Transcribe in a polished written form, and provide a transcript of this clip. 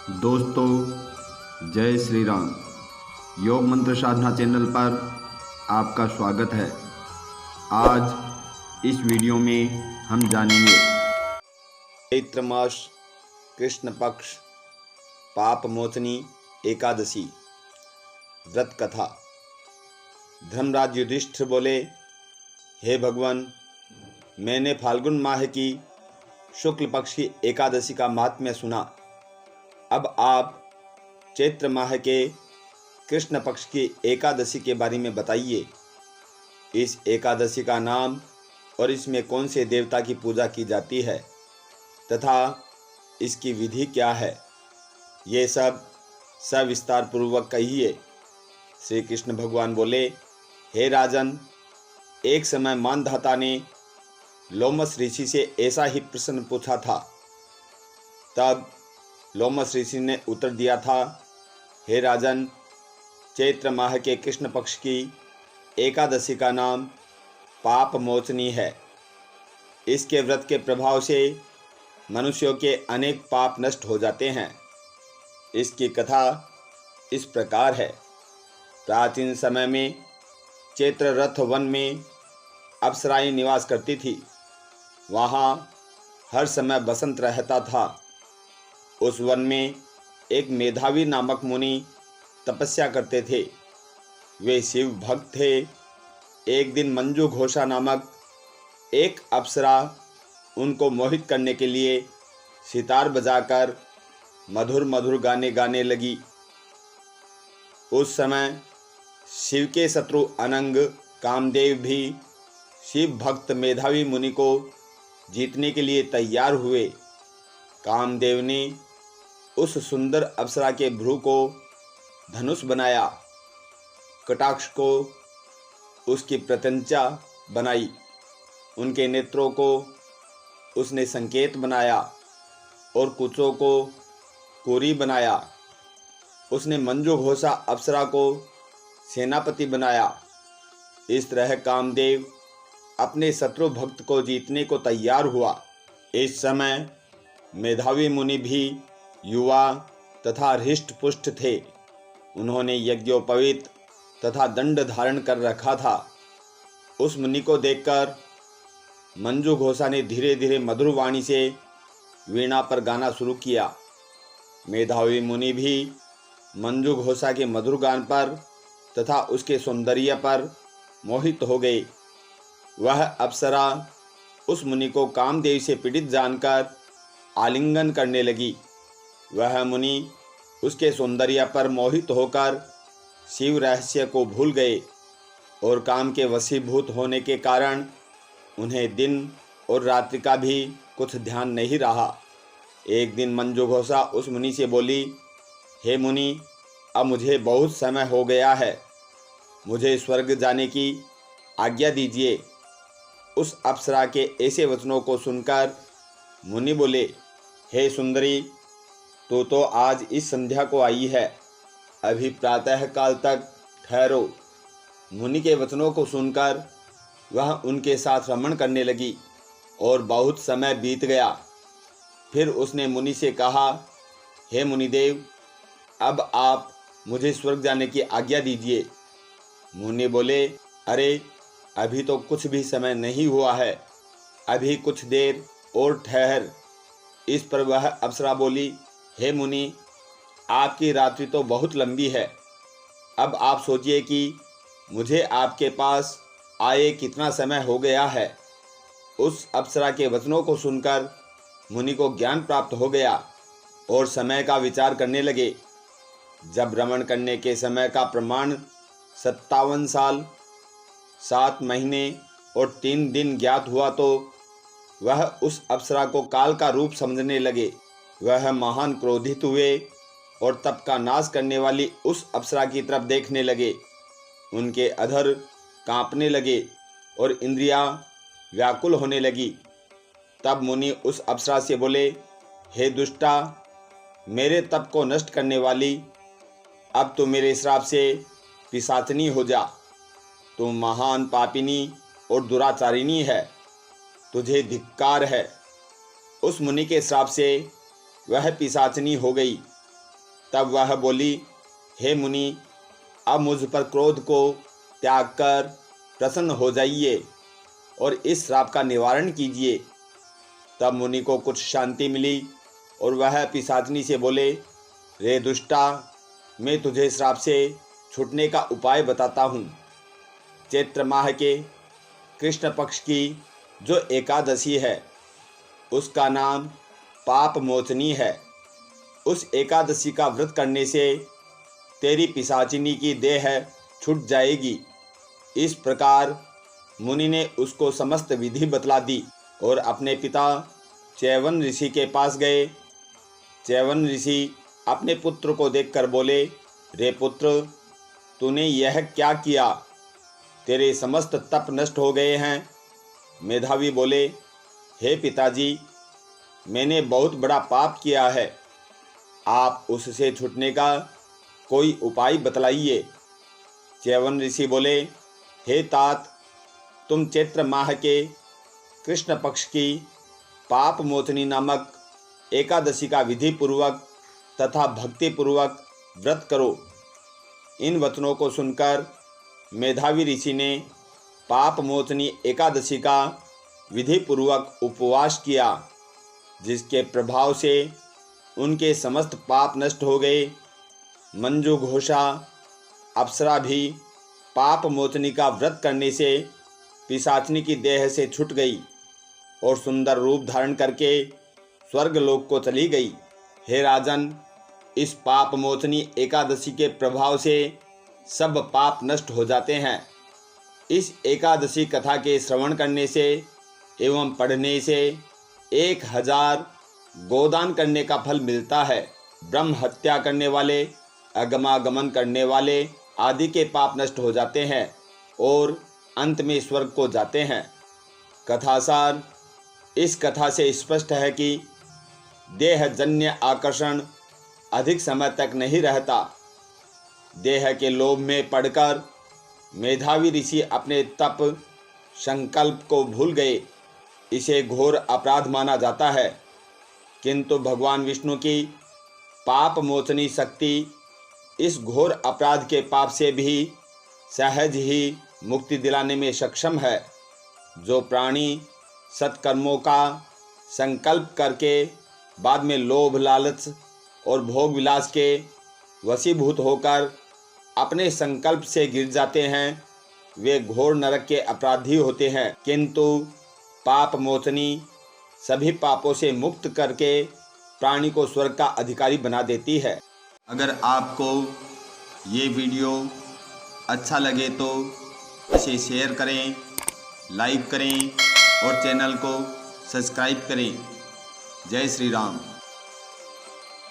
दोस्तों, जय श्री राम। योग मंत्र साधना चैनल पर आपका स्वागत है। आज इस वीडियो में हम जानेंगे चैत्र मास कृष्ण पक्ष पाप मोचनी एकादशी व्रत कथा। धर्मराज युधिष्ठिर बोले, हे भगवान, मैंने फाल्गुन माह की शुक्ल पक्ष की एकादशी का महात्म्य सुना। अब आप चैत्र माह के कृष्ण पक्ष की एकादशी के बारे में बताइए। इस एकादशी का नाम और इसमें कौन से देवता की पूजा की जाती है तथा इसकी विधि क्या है, ये सब सविस्तार पूर्वक कहिए। श्री कृष्ण भगवान बोले, हे राजन, एक समय मानधाता ने लोमस ऋषि से ऐसा ही प्रश्न पूछा था। तब लोमस ऋषि ने उत्तर दिया था, हे राजन, चैत्र माह के कृष्ण पक्ष की एकादशी का नाम पाप मोचनी है। इसके व्रत के प्रभाव से मनुष्यों के अनेक पाप नष्ट हो जाते हैं। इसकी कथा इस प्रकार है। प्राचीन समय में चैत्र रथ वन में अप्सराएं निवास करती थी। वहाँ हर समय बसंत रहता था। उस वन में एक मेधावी नामक मुनि तपस्या करते थे। वे शिव भक्त थे। एक दिन मंजू घोषा नामक एक अप्सरा उनको मोहित करने के लिए सितार बजाकर मधुर मधुर गाने गाने लगी। उस समय शिव के शत्रु अनंग कामदेव भी शिव भक्त मेधावी मुनि को जीतने के लिए तैयार हुए। कामदेव ने उस सुंदर अप्सरा के भ्रू को धनुष बनाया, कटाक्ष को उसकी प्रत्यंचा बनाई, उनके नेत्रों को उसने संकेत बनाया और कुचों को कोरी बनाया। उसने मंजू घोषा अप्सरा को सेनापति बनाया। इस तरह कामदेव अपने शत्रु भक्त को जीतने को तैयार हुआ। इस समय मेधावी मुनि भी युवा तथा हृष्ट पुष्ट थे। उन्होंने यज्ञोपवीत तथा दंड धारण कर रखा था। उस मुनि को देखकर मंजू घोषा ने धीरे धीरे मधुर वाणी से वीणा पर गाना शुरू किया। मेधावी मुनि भी मंजू घोषा के मधुर गान पर तथा उसके सौंदर्य पर मोहित हो गए। वह अप्सरा उस मुनि को कामदेव से पीड़ित जानकर आलिंगन करने लगी। वह मुनि उसके सौंदर्य पर मोहित होकर शिव रहस्य को भूल गए और काम के वशीभूत होने के कारण उन्हें दिन और रात्रि का भी कुछ ध्यान नहीं रहा। एक दिन मंजू घोषा उस मुनि से बोली, हे मुनि, अब मुझे बहुत समय हो गया है, मुझे स्वर्ग जाने की आज्ञा दीजिए। उस अप्सरा के ऐसे वचनों को सुनकर मुनि बोले, हे सुंदरी, तो आज इस संध्या को आई है, अभी प्रातः काल तक ठहरो। मुनि के वचनों को सुनकर वह उनके साथ रमण करने लगी और बहुत समय बीत गया। फिर उसने मुनि से कहा, हे मुनिदेव, अब आप मुझे स्वर्ग जाने की आज्ञा दीजिए। मुनि बोले, अरे, अभी तो कुछ भी समय नहीं हुआ है, अभी कुछ देर और ठहर। इस पर वह अप्सरा बोली, हे मुनि, आपकी रात्रि तो बहुत लंबी है। अब आप सोचिए कि मुझे आपके पास आए कितना समय हो गया है। उस अप्सरा के वचनों को सुनकर मुनि को ज्ञान प्राप्त हो गया और समय का विचार करने लगे। जब रमण करने के समय का प्रमाण 57 साल 7 महीने और 3 दिन ज्ञात हुआ तो वह उस अप्सरा को काल का रूप समझने लगे। वह महान क्रोधित हुए और तप का नाश करने वाली उस अप्सरा की तरफ देखने लगे। उनके अधर कांपने लगे और इंद्रियां व्याकुल होने लगी। तब मुनि उस अप्सरा से बोले, हे दुष्टा, मेरे तप को नष्ट करने वाली, अब तो मेरे श्राप से पिशाचनी हो जा। तुम महान पापिनी और दुराचारिणी है, तुझे धिक्कार है। उस मुनि के श्राप से वह पिशाचनी हो गई तब वह बोली, हे मुनि, अब मुझ पर क्रोध को त्याग कर प्रसन्न हो जाइए और इस श्राप का निवारण कीजिए। तब मुनि को कुछ शांति मिली और वह पिशाचिनी से बोले, रे दुष्टा, मैं तुझे श्राप से छूटने का उपाय बताता हूँ। चैत्र माह के कृष्ण पक्ष की जो एकादशी है उसका नाम पाप मोचनी है। उस एकादशी का व्रत करने से तेरी पिशाचिनी की देह छूट जाएगी। इस प्रकार मुनि ने उसको समस्त विधि बतला दी और अपने पिता च्यवन ऋषि के पास गए। च्यवन ऋषि अपने पुत्र को देखकर बोले, रे पुत्र, तूने यह क्या किया? तेरे समस्त तप नष्ट हो गए हैं। मेधावी बोले, हे पिताजी, मैंने बहुत बड़ा पाप किया है, आप उससे छूटने का कोई उपाय बतलाइए। च्यवन ऋषि बोले, हे तात, तुम चैत्र माह के कृष्ण पक्ष की पाप मोचनी नामक एकादशी का विधि पूर्वक तथा भक्ति पूर्वक व्रत करो। इन वचनों को सुनकर मेधावी ऋषि ने पाप मोचनी एकादशी का विधि पूर्वक उपवास किया, जिसके प्रभाव से उनके समस्त पाप नष्ट हो गए। मंजू घोषा अप्सरा भी पाप मोचनी का व्रत करने से पिशाचिनी की देह से छूट गई और सुंदर रूप धारण करके स्वर्गलोक को चली गई। हे राजन, इस पाप मोचनी एकादशी के प्रभाव से सब पाप नष्ट हो जाते हैं। इस एकादशी कथा के श्रवण करने से एवं पढ़ने से 1000 गोदान करने का फल मिलता है। ब्रह्म हत्या करने वाले, अगमागमन करने वाले आदि के पाप नष्ट हो जाते हैं और अंत में स्वर्ग को जाते हैं। कथासार, इस कथा से स्पष्ट है कि देहजन्य आकर्षण अधिक समय तक नहीं रहता। देह के लोभ में पड़कर मेधावी ऋषि अपने तप संकल्प को भूल गए। इसे घोर अपराध माना जाता है, किंतु भगवान विष्णु की पाप मोचनी शक्ति इस घोर अपराध के पाप से भी सहज ही मुक्ति दिलाने में सक्षम है। जो प्राणी सत्कर्मों का संकल्प करके बाद में लोभ, लालच और भोग विलास के वशीभूत होकर अपने संकल्प से गिर जाते हैं, वे घोर नरक के अपराधी होते हैं। किंतु पाप मोचनी सभी पापों से मुक्त करके प्राणी को स्वर्ग का अधिकारी बना देती है। अगर आपको ये वीडियो अच्छा लगे तो इसे शेयर करें, लाइक करें और चैनल को सब्सक्राइब करें। जय श्री राम।